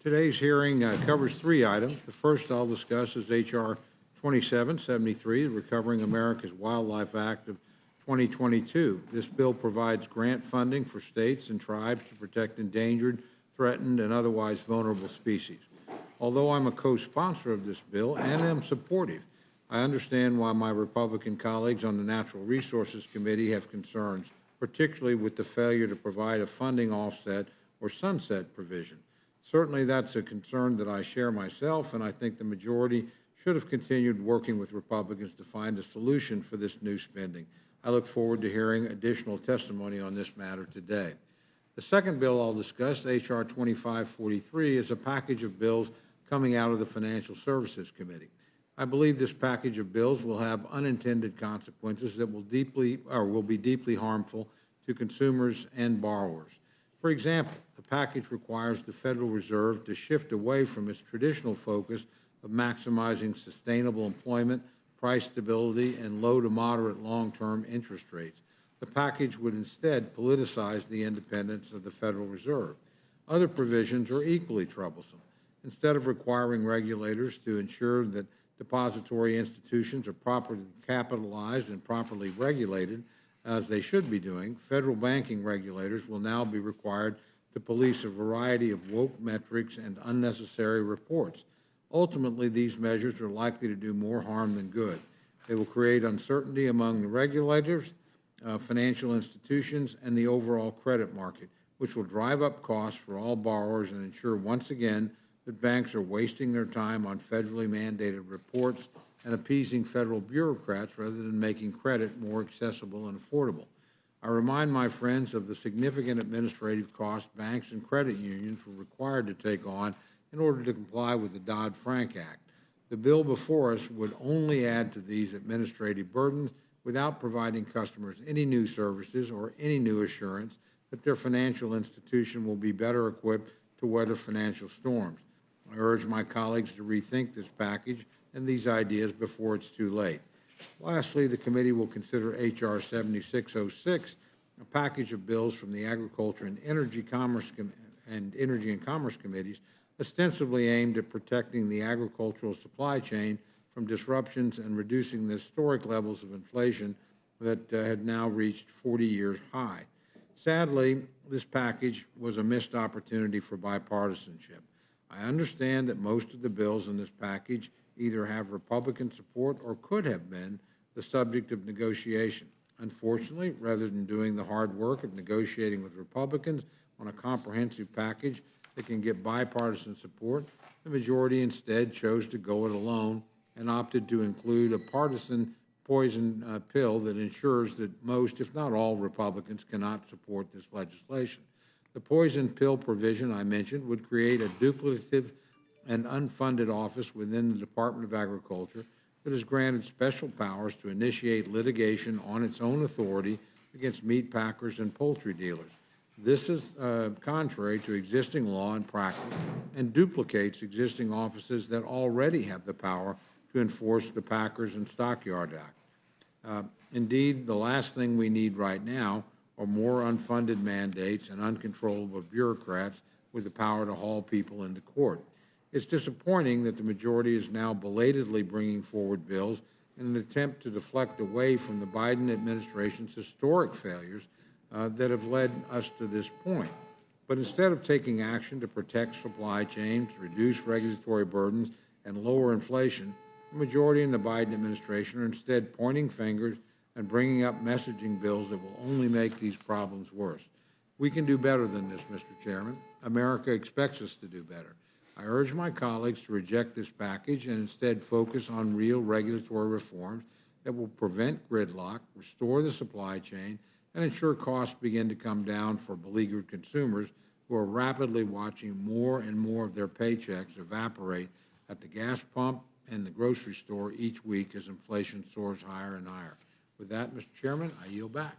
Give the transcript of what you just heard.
Today's hearing covers three items. The first I'll discuss is H.R. 2773, the Recovering America's Wildlife Act of 2022. This bill provides grant funding for states and tribes to protect endangered, threatened, and otherwise vulnerable species. Although I'm a co-sponsor of this bill and am supportive, I understand why my Republican colleagues on the Natural Resources Committee have concerns, particularly with the failure to provide a funding offset or sunset provision. Certainly that's a concern that I share myself, and I think the majority should have continued working with Republicans to find a solution for this new spending. I look forward to hearing additional testimony on this matter today. The second bill I'll discuss, H.R. 2543, is a package of bills coming out of the Financial Services Committee. I believe this package of bills will have unintended consequences that will be deeply harmful to consumers and borrowers. For example, the package requires the Federal Reserve to shift away from its traditional focus of maximizing sustainable employment, price stability, and low to moderate long-term interest rates. The package would instead politicize the independence of the Federal Reserve. Other provisions are equally troublesome. Instead of requiring regulators to ensure that depository institutions are properly capitalized and properly regulated, as they should be doing, federal banking regulators will now be required to police a variety of woke metrics and unnecessary reports. Ultimately, these measures are likely to do more harm than good. They will create uncertainty among the regulators, financial institutions, and the overall credit market, which will drive up costs for all borrowers and ensure once again that banks are wasting their time on federally mandated reports and appeasing federal bureaucrats rather than making credit more accessible and affordable. I remind my friends of the significant administrative costs banks and credit unions were required to take on in order to comply with the Dodd-Frank Act. The bill before us would only add to these administrative burdens without providing customers any new services or any new assurance that their financial institution will be better equipped to weather financial storms. I urge my colleagues to rethink this package and these ideas before it's too late. Lastly, the committee will consider H.R. 7606, a package of bills from the Agriculture and Energy and Commerce Committees, ostensibly aimed at protecting the agricultural supply chain from disruptions and reducing the historic levels of inflation that had now reached 40-year high. Sadly, this package was a missed opportunity for bipartisanship. I understand that most of the bills in this package either have Republican support or could have been the subject of negotiation. Unfortunately, rather than doing the hard work of negotiating with Republicans on a comprehensive package that can get bipartisan support, the majority instead chose to go it alone and opted to include a partisan poison pill that ensures that most, if not all, Republicans cannot support this legislation. The poison pill provision I mentioned would create a duplicative and unfunded office within the Department of Agriculture that is granted special powers to initiate litigation on its own authority against meat packers and poultry dealers. This is contrary to existing law and practice and duplicates existing offices that already have the power to enforce the Packers and Stockyard Act. Indeed, the last thing we need right now are more unfunded mandates and uncontrollable bureaucrats with the power to haul people into court. It's disappointing that the majority is now belatedly bringing forward bills in an attempt to deflect away from the Biden administration's historic failures that have led us to this point. But instead of taking action to protect supply chains, reduce regulatory burdens, and lower inflation, the majority in the Biden administration are instead pointing fingers and bringing up messaging bills that will only make these problems worse. We can do better than this, Mr. Chairman. America expects us to do better. I urge my colleagues to reject this package and instead focus on real regulatory reforms that will prevent gridlock, restore the supply chain, and ensure costs begin to come down for beleaguered consumers who are rapidly watching more and more of their paychecks evaporate at the gas pump and the grocery store each week as inflation soars higher and higher. With that, Mr. Chairman, I yield back.